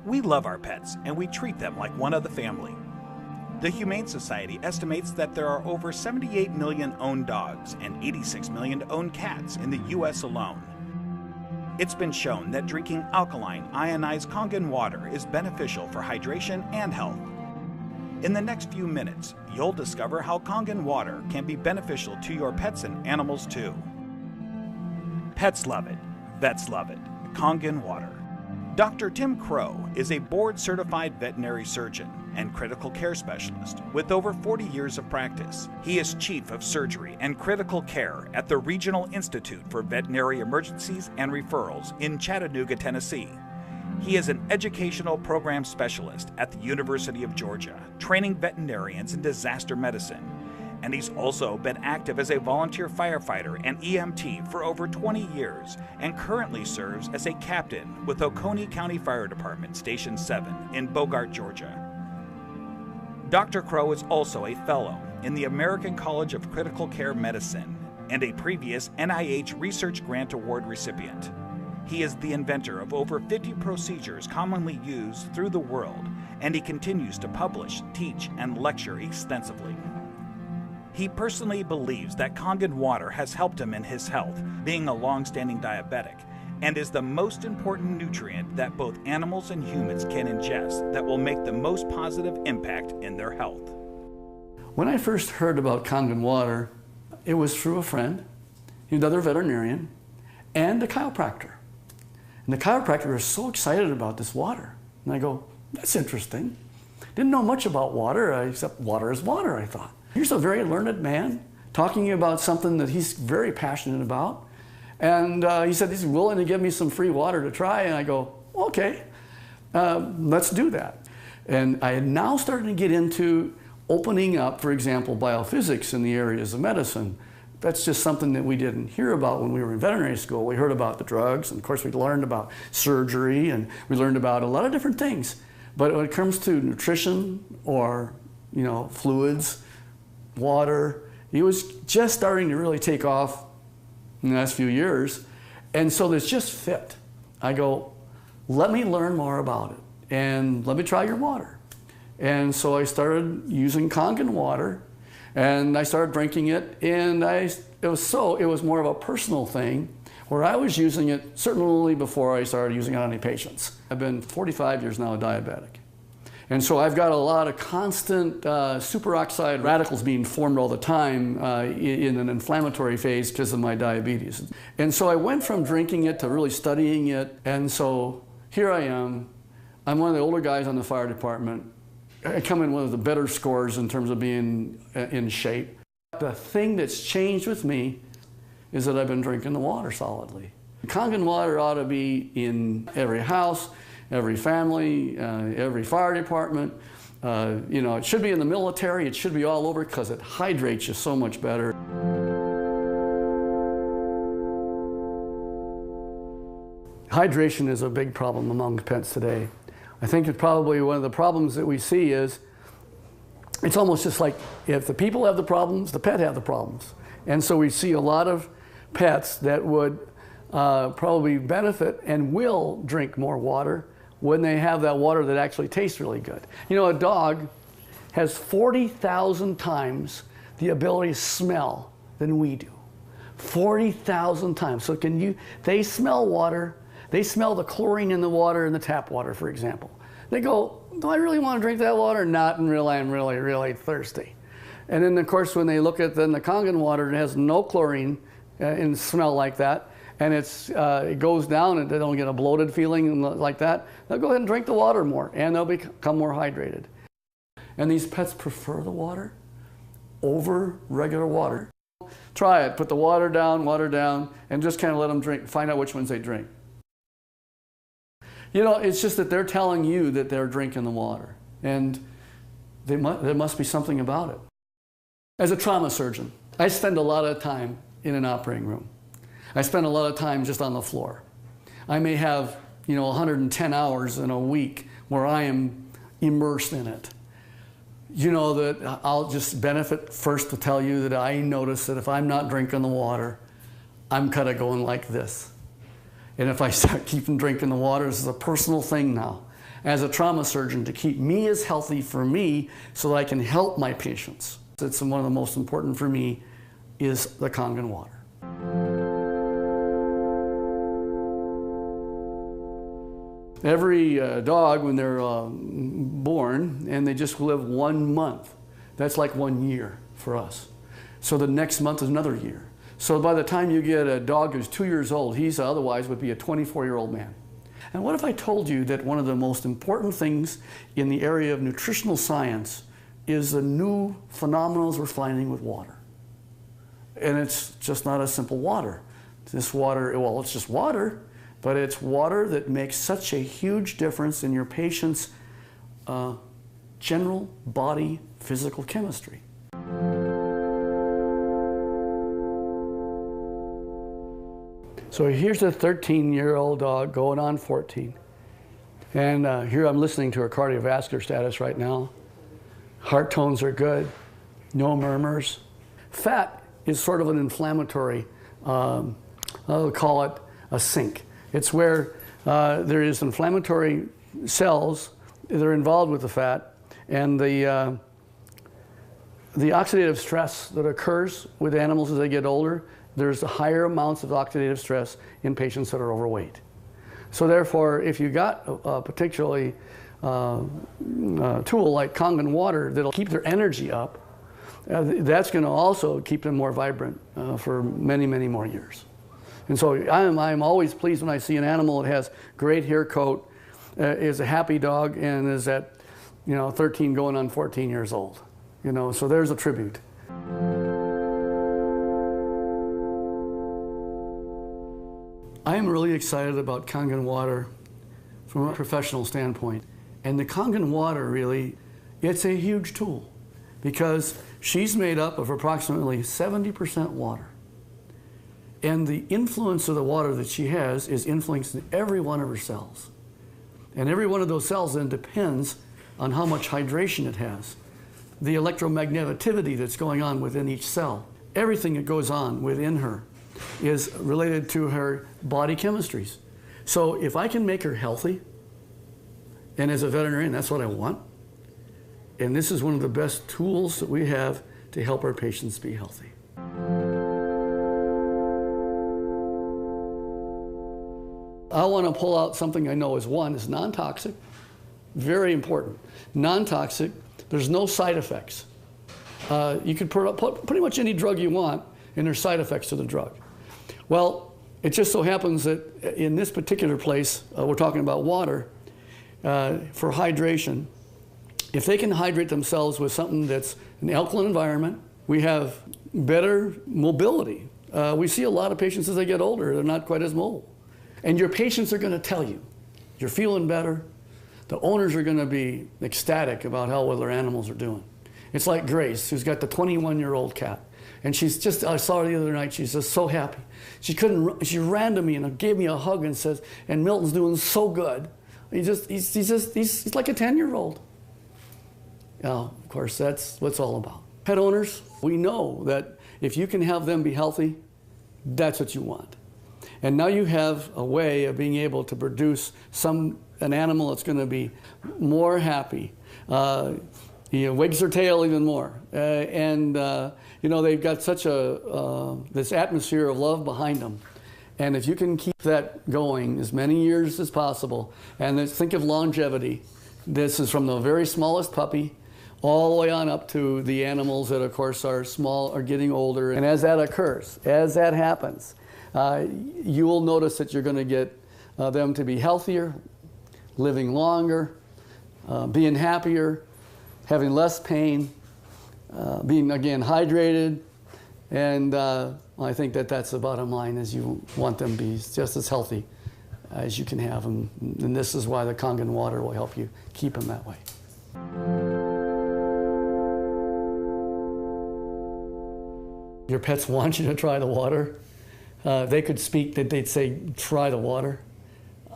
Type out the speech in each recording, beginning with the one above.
We love our pets, and we treat them like one of the family. The Humane Society estimates that there are over 78 million owned dogs and 86 million owned cats in the U.S. alone. It's been shown that drinking alkaline, ionized Kangen water is beneficial for hydration and health. In the next few minutes, you'll discover how Kangen water can be beneficial to your pets and animals too. Pets love it. Vets love it. Kangen water. Dr. Tim Crow is a board-certified veterinary surgeon and critical care specialist with over 40 years of practice. He is Chief of Surgery and Critical Care at the Regional Institute for Veterinary Emergencies and Referrals in Chattanooga, Tennessee. He is an educational program specialist at the University of Georgia, training veterinarians in disaster medicine. And he's also been active as a volunteer firefighter and EMT for over 20 years and currently serves as a captain with Oconee County Fire Department Station 7 in Bogart, Georgia. Dr. Crow is also a fellow in the American College of Critical Care Medicine and a previous NIH Research Grant Award recipient. He is the inventor of over 50 procedures commonly used through the world, and he continues to publish, teach, and lecture extensively. He personally believes that Kangen water has helped him in his health, being a long-standing diabetic, and is the most important nutrient that both animals and humans can ingest that will make the most positive impact in their health. When I first heard about Kangen water, it was through a friend, another veterinarian, and a chiropractor. And the chiropractor was so excited about this water. And I go, that's interesting. Didn't know much about water, except water is water, I thought. Here's a very learned man talking about something that he's very passionate about. And he said he's willing to give me some free water to try. And I go, okay, let's do that. And I had now started to get into opening up, for example, biophysics in the areas of medicine. That's just something that we didn't hear about when we were in veterinary school. We heard about the drugs, and of course we learned about surgery, and we learned about a lot of different things. But when it comes to nutrition or, fluids, water, it was just starting to really take off in the last few years. And so this just fit. I go, let me learn more about it, and let me try your water. And so I started using Kangen water, and I started drinking it, and it was more of a personal thing where I was using it certainly before I started using it on any patients. I've been 45 years now a diabetic. And so I've got a lot of constant superoxide radicals being formed all the time in an inflammatory phase because of my diabetes. And so I went from drinking it to really studying it, and so here I am. I'm one of the older guys on the fire department. I come in one of the better scores in terms of being in shape. The thing that's changed with me is that I've been drinking the water solidly. Kangen water ought to be in every house, every family, every fire department. It should be in the military. It should be all over because it hydrates you so much better. Hydration is a big problem among pets today. I think it's probably one of the problems that we see is it's almost just like if the people have the problems, the pet have the problems. And so we see a lot of pets that would probably benefit and will drink more water when they have that water that actually tastes really good. A dog has 40,000 times the ability to smell than we do. 40,000 times. So they smell water. They smell the chlorine in the water in the tap water, for example. They go, do I really want to drink that water? Not until I'm really, really thirsty. And then, of course, when they look at the Kangen water, it has no chlorine and smell like that, and it goes down and they don't get a bloated feeling like that, they'll go ahead and drink the water more, and they'll become more hydrated. And these pets prefer the water over regular water. Try it. Put the water down, and just kind of let them drink. Find out which ones they drink. It's just that they're telling you that they're drinking the water, and there must be something about it. As a trauma surgeon, I spend a lot of time in an operating room. I spend a lot of time just on the floor. I may have, 110 hours in a week where I am immersed in it. That I'll just benefit first to tell you that I notice that if I'm not drinking the water, I'm kind of going like this. And if I start keeping drinking the water, this is a personal thing now. as a trauma surgeon to keep me as healthy for me so that I can help my patients. It's one of the most important for me is the Kangen water. Every dog, when they're born and they just live 1 month, that's like 1 year for us. So the next month is another year. So by the time you get a dog who's 2 years old, he's otherwise would be a 24-year-old man. And what if I told you that one of the most important things in the area of nutritional science is the new phenomenons we're finding with water? And it's just not a simple water. This water, well, it's just water, but it's water that makes such a huge difference in your patient's general body physical chemistry. So here's a 13-year-old dog going on 14. And here I'm listening to her cardiovascular status right now. Heart tones are good, no murmurs. Fat is sort of an inflammatory, I'll call it a sink. It's where there is inflammatory cells that are involved with the fat, and the oxidative stress that occurs with animals as they get older, there's higher amounts of oxidative stress in patients that are overweight. So therefore, if you got a particularly tool like Kangen water that'll keep their energy up, that's going to also keep them more vibrant for many, many more years. And so I'm always pleased when I see an animal that has great hair coat, is a happy dog, and is at 13 going on 14 years old. So there's a tribute. I am really excited about Kangen water from a professional standpoint. And the Kangen water really, it's a huge tool because she's made up of approximately 70% water. And the influence of the water that she has is influencing every one of her cells. And every one of those cells then depends on how much hydration it has, the electromagneticity that's going on within each cell. Everything that goes on within her is related to her body chemistries. So if I can make her healthy, and as a veterinarian, that's what I want, and this is one of the best tools that we have to help our patients be healthy. I want to pull out something I know is non-toxic, very important. Non-toxic, there's no side effects. You can put pretty much any drug you want, and there's side effects to the drug. Well, it just so happens that in this particular place, we're talking about water, for hydration. If they can hydrate themselves with something that's an alkaline environment, we have better mobility. We see a lot of patients as they get older, they're not quite as mobile. And your patients are going to tell you, you're feeling better. The owners are going to be ecstatic about how well their animals are doing. It's like Grace, who's got the 21-year-old cat. And she's just, I saw her the other night, she's just so happy. She ran to me and gave me a hug and says, and Milton's doing so good. He's like a 10-year-old. Of course, that's what it's all about. Pet owners, we know that if you can have them be healthy, that's what you want. And now you have a way of being able to produce an animal that's going to be more happy, wags their tail even more, they've got such this atmosphere of love behind them. And if you can keep that going as many years as possible, and think of longevity. This is from the very smallest puppy all the way on up to the animals that, of course, are small, are getting older. And as that occurs, as that happens, you will notice that you're going to get them to be healthier, living longer, being happier, having less pain, being, again, hydrated. And I think that's the bottom line, is you want them to be just as healthy as you can have them. And this is why the Kangen water will help you keep them that way. Your pets want you to try the water. They could speak, they'd say, try the water.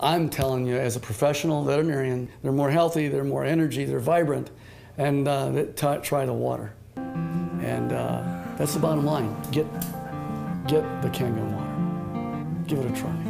I'm telling you, as a professional veterinarian, they're more healthy, they're more energy, they're vibrant, and try the water. And that's the bottom line. Get the Kangen water. Give it a try.